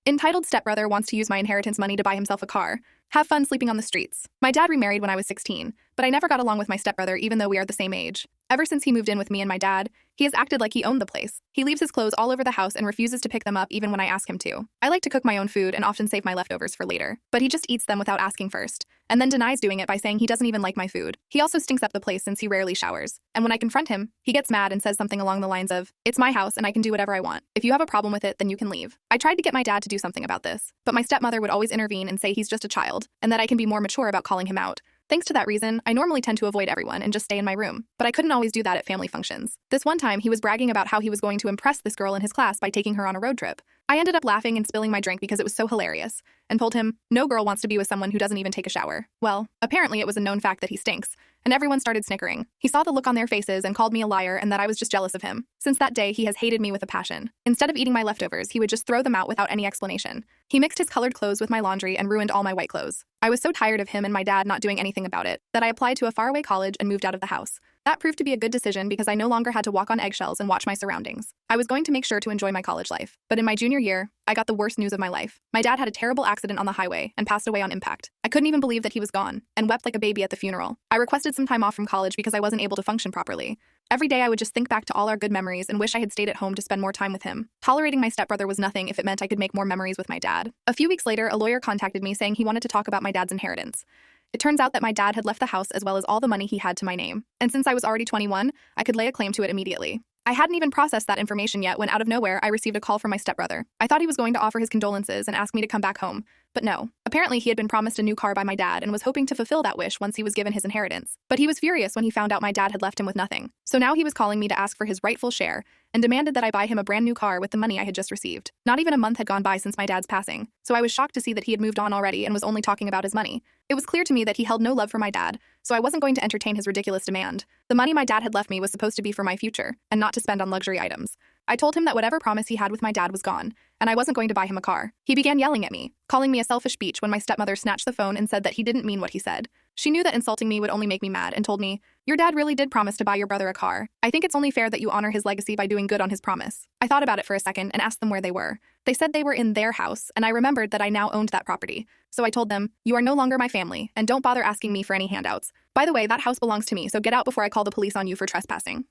Entitled stepbrother wants to use my inheritance money to buy himself a car. Have fun sleeping on the streets. My dad remarried when I was 16, but I never got along with my stepbrother even though we are the same age. Ever since he moved in with me and my dad, he has acted like he owned the place. He leaves his clothes all over the house and refuses to pick them up even when I ask him to. I like to cook my own food and often save my leftovers for later, but he just eats them without asking first, and then denies doing it by saying he doesn't even like my food. He also stinks up the place since he rarely showers, and when I confront him, he gets mad and says something along the lines of, "It's my house and I can do whatever I want. If you have a problem with it, then you can leave." I tried to get my dad to do something about this, but my stepmother would always intervene and say he's just a child, and that I can be more mature about calling him out. Thanks to that reason, I normally tend to avoid everyone and just stay in my room, but I couldn't always do that at family functions. This one time, he was bragging about how he was going to impress this girl in his class by taking her on a road trip. I ended up laughing and spilling my drink because it was so hilarious, and told him, no girl wants to be with someone who doesn't even take a shower. Well, apparently it was a known fact that he stinks, and everyone started snickering. He saw the look on their faces and called me a liar and that I was just jealous of him. Since that day, he has hated me with a passion. Instead of eating my leftovers, he would just throw them out without any explanation. He mixed his colored clothes with my laundry and ruined all my white clothes. I was so tired of him and my dad not doing anything about it that I applied to a faraway college and moved out of the house. That proved to be a good decision because I no longer had to walk on eggshells and watch my surroundings. I was going to make sure to enjoy my college life. But in my junior year, I got the worst news of my life. My dad had a terrible accident on the highway and passed away on impact. I couldn't even believe that he was gone and wept like a baby at the funeral. I requested some time off from college because I wasn't able to function properly. Every day I would just think back to all our good memories and wish I had stayed at home to spend more time with him. Tolerating my stepbrother was nothing if it meant I could make more memories with my dad. A few weeks later, a lawyer contacted me saying he wanted to talk about my dad's inheritance. It turns out that my dad had left the house as well as all the money he had to my name. And since I was already 21, I could lay a claim to it immediately. I hadn't even processed that information yet when out of nowhere I received a call from my stepbrother. I thought he was going to offer his condolences and ask me to come back home, but no. Apparently he had been promised a new car by my dad and was hoping to fulfill that wish once he was given his inheritance. But he was furious when he found out my dad had left him with nothing. So now he was calling me to ask for his rightful share and demanded that I buy him a brand new car with the money I had just received. Not even a month had gone by since my dad's passing, so I was shocked to see that he had moved on already and was only talking about his money. It was clear to me that he held no love for my dad, so I wasn't going to entertain his ridiculous demand. The money my dad had left me was supposed to be for my future, and not to spend on luxury items. I told him that whatever promise he had with my dad was gone, and I wasn't going to buy him a car. He began yelling at me, calling me a selfish beach when my stepmother snatched the phone and said that he didn't mean what he said. She knew that insulting me would only make me mad and told me, "Your dad really did promise to buy your brother a car. I think it's only fair that you honor his legacy by doing good on his promise." I thought about it for a second and asked them where they were. They said they were in their house, and I remembered that I now owned that property. So I told them, "You are no longer my family, and don't bother asking me for any handouts. By the way, that house belongs to me, so get out before I call the police on you for trespassing."